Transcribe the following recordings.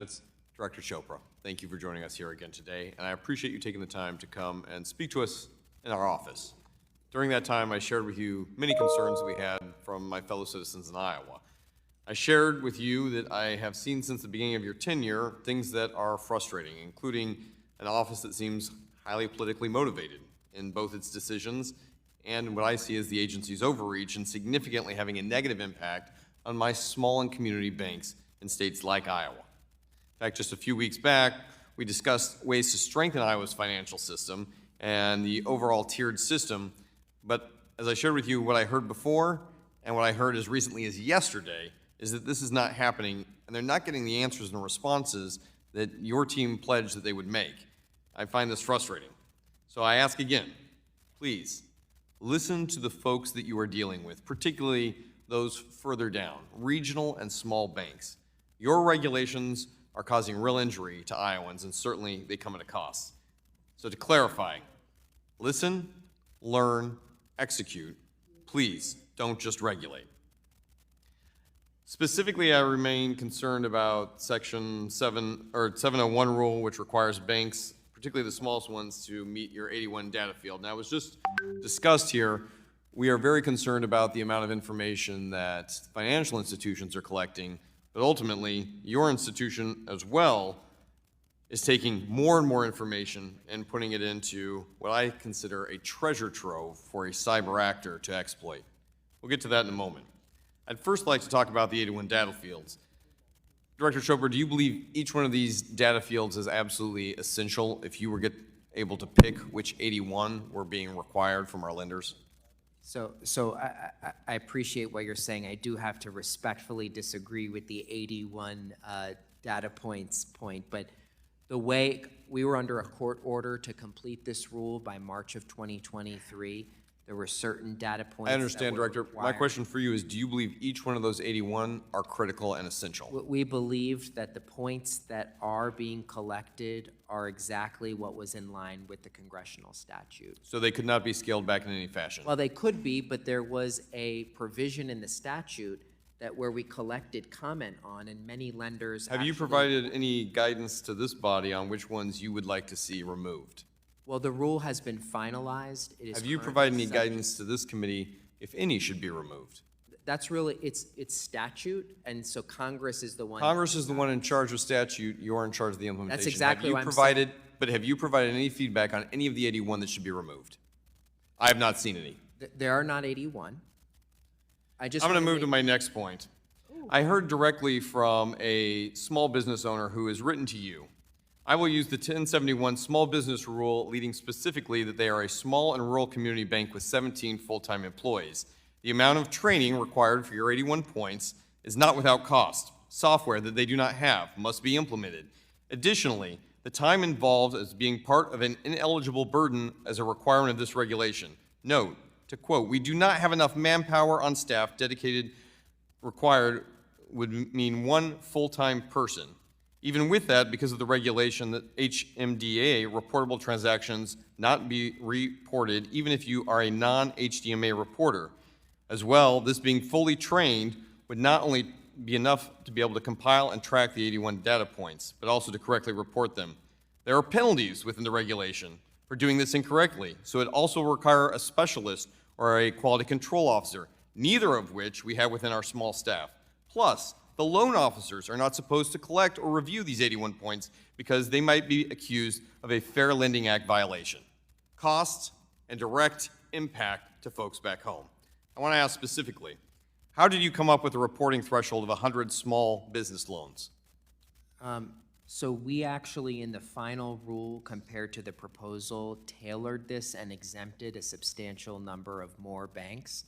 It's Director Chopra. Thank you for joining us here again today, and I appreciate you taking the time to come and speak to us in our office. During that time, I shared with you many concerns we had from my fellow citizens in Iowa. I shared with you that I have seen since the beginning of your tenure things that are frustrating, including an office that seems highly politically motivated in both its decisions and what I see as the agency's overreach and significantly having a negative impact on my small and community banks in states like Iowa. In fact, just a few weeks back, we discussed ways to strengthen Iowa's financial system and the overall tiered system. But as I shared with you, what I heard before and what I heard as recently as yesterday is that this is not happening, and they're not getting the answers and responses that your team pledged that they would make. I find this frustrating. So I ask again, please, listen to the folks that you are dealing with, particularly those further down, regional and small banks. Your regulations are causing real injury to Iowans, and certainly they come at a cost. So to clarify, listen, learn, execute. Please don't just regulate. Specifically, I remain concerned about Section 701 rule, which requires banks, particularly the smallest ones, to meet your 81 data field. Now, it was just discussed here. We are very concerned about the amount of information that financial institutions are collecting, but ultimately, your institution as well is taking more and more information and putting it into what I consider a treasure trove for a cyber actor to exploit. We'll get to that in a moment. I'd first like to talk about the 81 data fields. Director Chopra, do you believe each one of these data fields is absolutely essential if you were able to pick which 81 were being required from our lenders? So I appreciate what you're saying. I do have to respectfully disagree with the 81 data points point, but the way we were under a court order to complete this rule by March of 2023, there were certain data points. I understand, that were Director. required. My question for you is, do you believe each one of those 81 are critical and essential? We believed that the points that are being collected are exactly what was in line with the congressional statute. So they could not be scaled back in any fashion? Well, they could be, but there was a provision in the statute that where we collected comment on, and many lenders Have you provided any guidance to this body on which ones you would like to see removed? Well, the rule has been finalized. It is Have you currently provided any subject- guidance to this committee if any should be removed? That's really, it's statute, and so Congress is the one. Congress is the one in charge of statute. You're in charge of the implementation. That's exactly what I'm saying. But have you provided any feedback on any of the 81 that should be removed? I have not seen any. There are not 81. I'm going to move to my next point. I heard directly from a small business owner who has written to you. I will use the 1071 small business rule, leading specifically that they are a small and rural community bank with 17 full-time employees. The amount of training required for your 81 points is not without cost. Software that they do not have must be implemented. Additionally, the time involved as being part of an ineligible burden as a requirement of this regulation. Note, to quote, "We do not have enough manpower on staff dedicated required would mean one full-time person. Even with that, because of the regulation that HMDA reportable transactions not be reported even if you are a non-HDMA reporter. As well, this being fully trained would not only be enough to be able to compile and track the 81 data points, but also to correctly report them. There are penalties within the regulation for doing this incorrectly, so it also require a specialist or a quality control officer, neither of which we have within our small staff. Plus, the loan officers are not supposed to collect or review these 81 points because they might be accused of a Fair Lending Act violation. Costs and direct impact to folks back home. I want to ask specifically, how did you come up with a reporting threshold of 100 small business loans? So we actually, in the final rule compared to the proposal, tailored this and exempted a substantial number of more banks.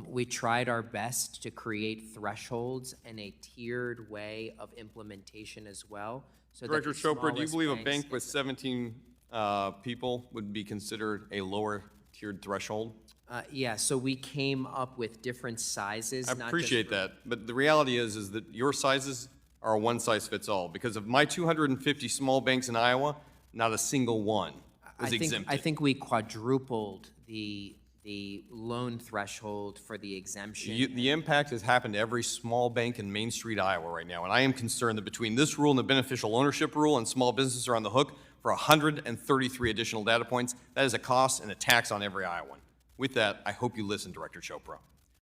We tried our best to create thresholds and a tiered way of implementation as well. So Director Chopra, do you believe a bank with 17 people would be considered a lower tiered threshold? Yeah, so we came up with different sizes. I appreciate that, but the reality is that your sizes are a one-size-fits-all. Because of my 250 small banks in Iowa, not a single one was exempted. I think we quadrupled the the loan threshold for the exemption. The impact has happened to every small bank in Main Street, Iowa right now, and I am concerned that between this rule and the beneficial ownership rule, and small businesses are on the hook for 133 additional data points. That is a cost and a tax on every Iowan. With that, I hope you listen, Director Chopra.